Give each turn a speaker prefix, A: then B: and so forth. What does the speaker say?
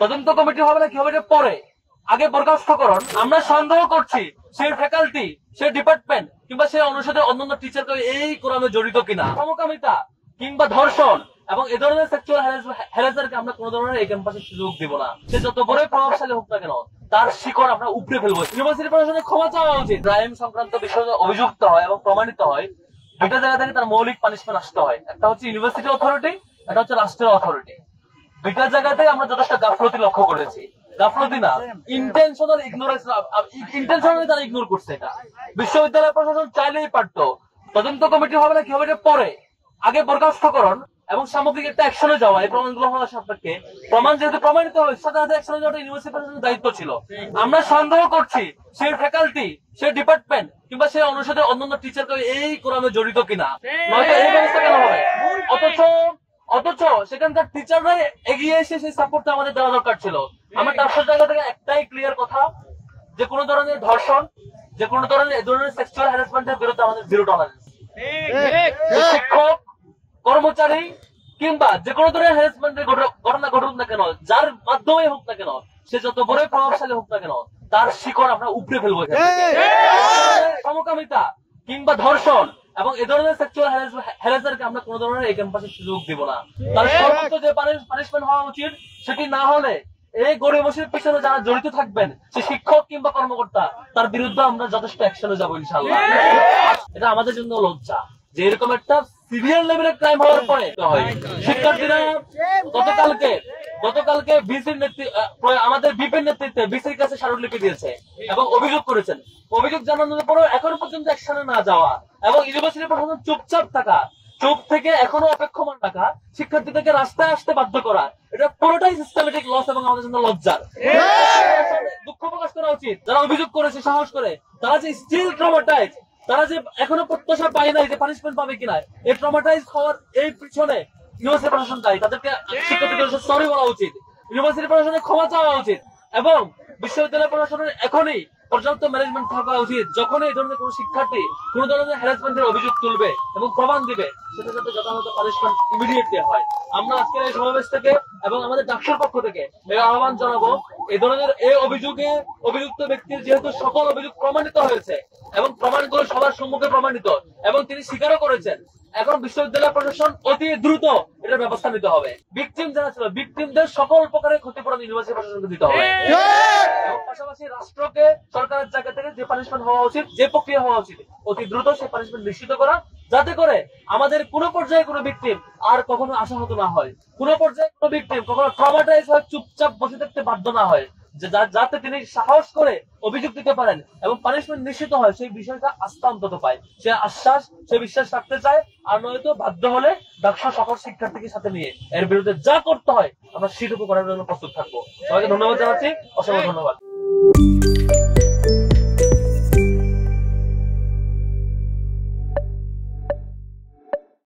A: তদন্ত কমিটি হবে না কি হবে পরে, আগে বরখাস্তকরণ। আমরা সন্দেহ করছি সেই ফ্যাকাল্টি, সেই ডিপার্টমেন্ট কিংবা সেই অনুষদের অন্যান্য টিচারকে এই কোরআনে জড়িত কিনা। সমকামিতা কিংবা ধর্ষণ এবং এ ধরনের সেক্সুয়াল হ্যারাসমেন্টকে আমরা কোন ধরনের এই ক্যাম্পাসে সুযোগ দিব না। সে যত বড় প্রভাবশালী হোক না কেন, তার শিকড় আমরা উপড়ে ফেলবো। ইউনিভার্সিটি প্রশাসনের ক্ষমা চাওয়া উচিত। ক্রাইম সংক্রান্ত বিষয়ে অভিযুক্ত হয় এবং প্রমাণিত হয়, দুইটা জায়গা থেকে তার মৌলিক পানিশমেন্ট আসতে হয়। একটা হচ্ছে ইউনিভার্সিটি অথরিটি, একটা হচ্ছে রাষ্ট্রীয় অথরিটি। দুইটা জায়গাতে আমরা যথেষ্ট গাফলতি লক্ষ্য করেছি। গাফলতি না, ইন্টেনশনাল ইগনোরেন্স, ইন্টেনশনালি তারা ইগনোর করছে। এটা বিশ্ববিদ্যালয় প্রশাসন চাইলেই পারতো। তদন্ত কমিটি হবে না কি হবে পরে, আগে বরখাস্তকরণ এবং সামগ্রিক একটা অ্যাকশনে যাওয়া। এই প্রমাণগুলো হওয়ার সাপেক্ষে, প্রমাণ যেহেতু প্রমাণিত হয়, সাথে সাথে অ্যাকশনে যাওয়াটা ইউনিভার্সিটি প্রশাসনের দায়িত্ব ছিল। আমরা সন্দেহ করছি সেই ফ্যাকাল্টি, সেই ডিপার্টমেন্ট কিংবা সেই অনুষদের অন্যান্য টিচারকে এই কোরআনে জড়িত কিনা, নয়তো এই ব্যবস্থা কেন হবে। অথচ সেখানকার টিচাররাই এগিয়ে এসে সেই সাপোর্টটা আমাদের দেওয়া দরকার ছিল। আমার তার জায়গা থেকে একটাই ক্লিয়ার কথা, যে কোনো ধরনের ধর্ষণ, যে কোনো ধরনের এ ধরনের সেক্সুয়াল হ্যারাসমেন্টের বিরুদ্ধে আমাদের জিরো টলারেন্স। শিক্ষক, কর্মচারী কিংবা যে কোনো ধরনের হ্যারাসমেন্টের ঘটনা ঘটুক না কেন, যার মাধ্যমে হোক না কেন, সে যত বড় প্রভাবশালী হোক না কেন, তার শিকড় আমরা উপড়ে ফেলবো। সমকামিতা কিংবা ধর্ষণ এবং এ ধরনের সেক্সুয়াল হ্যারাসমেন্টকে আমরা কোন ধরনের এই ক্যাম্পাসে সুযোগ দিব না। তার সর্বোচ্চ যে পানিশমেন্ট হওয়া উচিত, সেটি না হলে এই গরিবসের পিছনে যারা জড়িত থাকবেন, সে শিক্ষক কিংবা কর্মকর্তা, তার বিরুদ্ধে আমরা যথেষ্ট অ্যাকশনে যাবো ইনশাআল্লাহ। এটা আমাদের জন্য লজ্জা যে এরকম একটা সিভিয়ার লেভেলের ক্রাইম হওয়ার পরে শিক্ষার্থীরা গতকালকে বিসির আমাদের বিপির নেতৃত্বে বিসির কাছে স্মারকলিপি দিয়েছে এবং অভিযোগ করেছেন। অভিযোগ জানানোর পরেও এখন পর্যন্ত অ্যাকশনে না যাওয়া এবং ইউনিভার্সিটি প্রশাসন চুপচাপ থাকা, চুপ থেকে এখনো অপেক্ষমান থাকা, শিক্ষার্থীদেরকে রাস্তায় আসতে বাধ্য করা, এটা পুরোটাই সিস্টেমেটিক লস এবং আমাদের জন্য লজ্জার। দুঃখ প্রকাশ করা উচিত যারা অভিযোগ করেছে সাহস করে, তারা যে স্টিল ট্রমাটাইজ, তারা যে এখনো প্রত্যাশা পায় নাই যে পানিশমেন্ট পাবে কিনা, এই ট্রমাটাইজ হওয়ার এই পিছনে ইউনিভার্সিটি প্রশাসন দায়ী। তাদেরকে শিক্ষার্থীদের সরি বলা উচিত, ইউনিভার্সিটি প্রশাসনের ক্ষমা চাওয়া উচিত এবং বিশ্ববিদ্যালয় প্রশাসনের এখনই পর্যাপ্ত ম্যানেজমেন্ট থাকা উচিত। যখন এই ধরনের কোন শিক্ষার্থী কোন ধরনের হ্যারাসমেন্টের অভিযোগ তুলবে এবং প্রমাণ দিবে, সেটা যাতে যথাযথ পানিশমেন্ট ইমিডিয়েটলি হয়। আমরা আজকের এই সমাবেশ থেকে এবং আমাদের ডাকসুর পক্ষ থেকে এই আহ্বান জানাবো, এই ধরনের এই অভিযোগে অভিযুক্ত ব্যক্তির যেহেতু সকল অভিযোগ প্রমাণিত হয়েছে এবং প্রমাণগুলো সবার সম্মুখে প্রমাণিত এবং তিনি স্বীকারও করেছেন, এখন বিশ্ববিদ্যালয় প্রশাসন অতি দ্রুত এটার ব্যবস্থা নিতে হবে। ভিকটিম যারা ছিল, ভিকটিমদের সকল প্রকারের ক্ষতিপূরণ ইউনিভার্সিটি প্রশাসনকে দিতে হবে এবং পাশাপাশি রাষ্ট্রকে সরকারের জায়গা থেকে যে পানিশমেন্ট হওয়া উচিত, যে প্রক্রিয়া হওয়া উচিত, অতি দ্রুত সেই পানিশমেন্ট নিশ্চিত করা, যাতে করে আমাদের কোনো পর্যায়ে কোনো ভিকটিম আর কখনো আশাহত না হয়, কোনো পর্যায়ে কোনো ভিকটিম কখনো ট্রমাটাইজ হয়ে চুপচাপ বসে থাকতে বাধ্য না হয়, যাতে তিনি সাহস করে অভিযোগ দিতে পারেন এবং পানিশমেন্ট নিশ্চিত হয়, সেই বিষয়টা আস্থা অন্তত পায়, সে আশ্বাস, সে বিশ্বাস রাখতে চায়। আর নয়তো বাধ্য হলে ডাকসু সকল শিক্ষার্থীকে সাথে নিয়ে এর বিরুদ্ধে যা করতে হয় আমরা সেটুকু করার জন্য প্রস্তুত থাকবো। সবাইকে ধন্যবাদ জানাচ্ছি, অসংখ্য ধন্যবাদ।